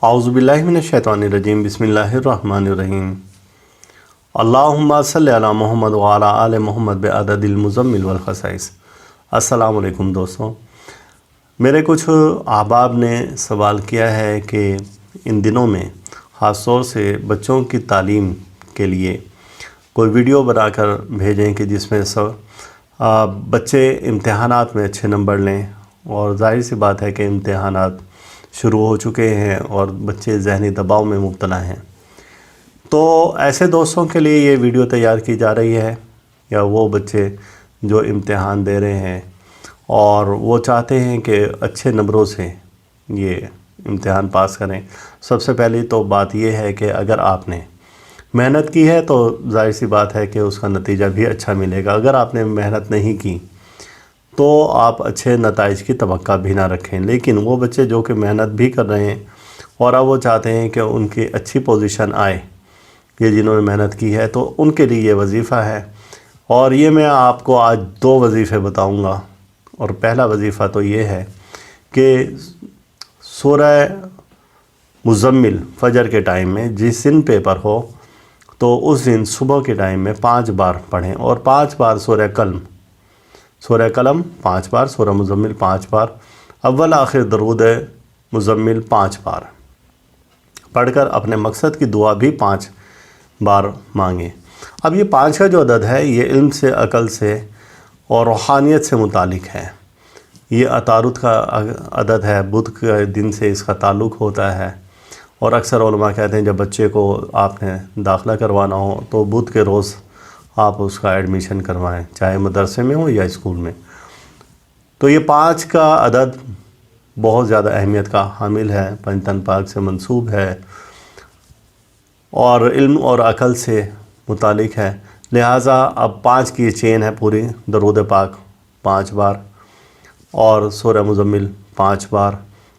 اعوذ باللہ من الشیطان الرجیم بسم اللہ الرحمن الرحیم اللہم صلی علی محمد وعلی آل محمد بعدد المزمل والخصائص۔ السلام علیکم دوستوں، میرے کچھ احباب نے سوال کیا ہے کہ ان دنوں میں خاص طور سے بچوں کی تعلیم کے لیے کوئی ویڈیو بنا کر بھیجیں کہ جس میں بچے امتحانات میں اچھے نمبر لیں، اور ظاہر سی بات ہے کہ امتحانات شروع ہو چکے ہیں اور بچے ذہنی دباؤ میں مبتلا ہیں۔ تو ایسے دوستوں کے لیے یہ ویڈیو تیار کی جا رہی ہے، یا وہ بچے جو امتحان دے رہے ہیں اور وہ چاہتے ہیں کہ اچھے نمبروں سے یہ امتحان پاس کریں۔ سب سے پہلی تو بات یہ ہے کہ اگر آپ نے محنت کی ہے تو ظاہر سی بات ہے کہ اس کا نتیجہ بھی اچھا ملے گا۔ اگر آپ نے محنت نہیں کی تو آپ اچھے نتائج کی توقع بھی نہ رکھیں۔ لیکن وہ بچے جو کہ محنت بھی کر رہے ہیں اور اب وہ چاہتے ہیں کہ ان کی اچھی پوزیشن آئے، یہ جنہوں نے محنت کی ہے، تو ان کے لیے یہ وظیفہ ہے۔ اور یہ میں آپ کو آج 2 وظیفے بتاؤں گا۔ اور پہلا وظیفہ تو یہ ہے کہ سورہ مزمل فجر کے ٹائم میں جس دن پیپر ہو تو اس دن صبح کے ٹائم میں 5 بار پڑھیں، اور 5 بار سورہ قلم 5 بار، سورہ مزمل 5 بار، اول آخر درود مزمل 5 بار پڑھ کر اپنے مقصد کی دعا بھی 5 بار مانگیں۔ اب یہ 5 کا جو عدد ہے یہ علم سے، عقل سے اور روحانیت سے متعلق ہے۔ یہ عطارد کا عدد ہے، بدھ کے دن سے اس کا تعلق ہوتا ہے، اور اکثر علماء کہتے ہیں جب بچے کو آپ نے داخلہ کروانا ہو تو بدھ کے روز آپ اس کا ایڈمیشن کروائیں، چاہے مدرسے میں ہو یا اسکول میں۔ تو یہ 5 کا عدد بہت زیادہ اہمیت کا حامل ہے، پنجتن پاک سے منسوب ہے اور علم اور عقل سے متعلق ہے۔ لہٰذا اب 5 کی چین ہے پوری، درود پاک 5 بار، اور سورہ مزمل 5 بار،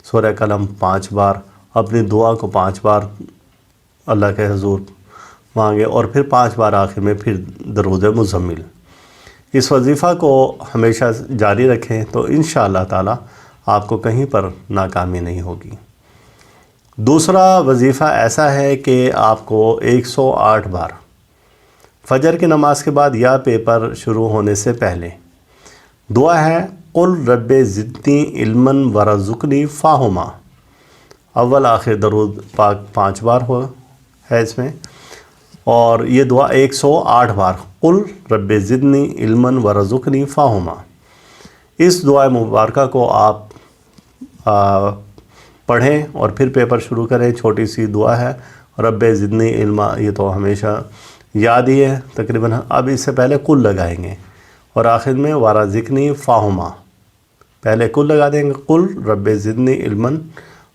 سورہ قلم 5 بار، اپنی دعا کو 5 بار اللہ کے حضور مانگے، اور پھر 5 بار آخر میں پھر درود مزمل۔ اس وظیفہ کو ہمیشہ جاری رکھیں تو انشاءاللہ تعالی آپ کو کہیں پر ناکامی نہیں ہوگی۔ دوسرا وظیفہ ایسا ہے کہ آپ کو 108 بار فجر کی نماز کے بعد یا پیپر شروع ہونے سے پہلے دعا ہے قل رب زدنی علما ورزقنی فہما، اول آخر درود پاک 5 بار ہے اس میں، اور یہ دعا 108 بار، قل رب زدنی علما ورزقنی فہما۔ اس دعا مبارکہ کو آپ پڑھیں اور پھر پیپر شروع کریں۔ چھوٹی سی دعا ہے، رب زدنی علما، یہ تو ہمیشہ یاد ہی ہے تقریباً۔ اب اس سے پہلے قل لگائیں گے اور آخر میں ورزقنی فہما، پہلے قل لگا دیں گے، قل رب زدنی علما،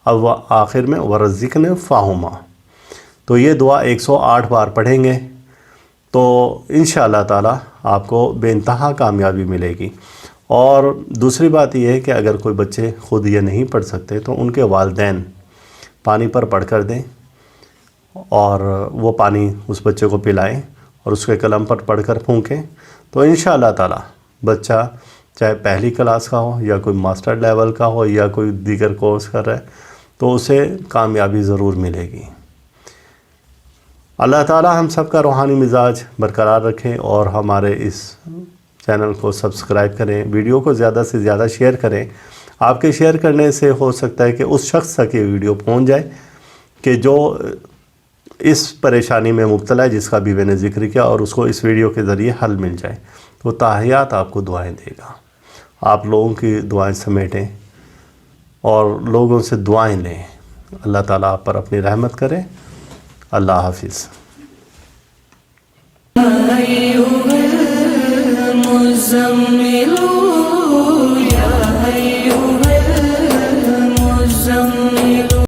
اب آخر میں ورزقنی فہما۔ تو یہ دعا 108 بار پڑھیں گے تو انشاءاللہ تعالی آپ کو بے انتہا کامیابی ملے گی۔ اور دوسری بات یہ ہے کہ اگر کوئی بچے خود یہ نہیں پڑھ سکتے تو ان کے والدین پانی پر پڑھ کر دیں، اور وہ پانی اس بچے کو پلائیں اور اس کے قلم پر پڑھ کر پھونکیں، تو انشاءاللہ تعالی بچہ چاہے پہلی کلاس کا ہو یا کوئی ماسٹر لیول کا ہو یا کوئی دیگر کورس کر رہا ہے تو اسے کامیابی ضرور ملے گی۔ اللہ تعالی ہم سب کا روحانی مزاج برقرار رکھیں، اور ہمارے اس چینل کو سبسکرائب کریں، ویڈیو کو زیادہ سے زیادہ شیئر کریں۔ آپ کے شیئر کرنے سے ہو سکتا ہے کہ اس شخص تک یہ ویڈیو پہنچ جائے کہ جو اس پریشانی میں مبتلا ہے جس کا بھی میں نے ذکر کیا، اور اس کو اس ویڈیو کے ذریعے حل مل جائے۔ وہ تاحیات آپ کو دعائیں دے گا۔ آپ لوگوں کی دعائیں سمیٹیں اور لوگوں سے دعائیں لیں۔ اللہ تعالیٰ آپ پر اپنی رحمت کرے۔ اللہ حافظ۔ أيها المزمل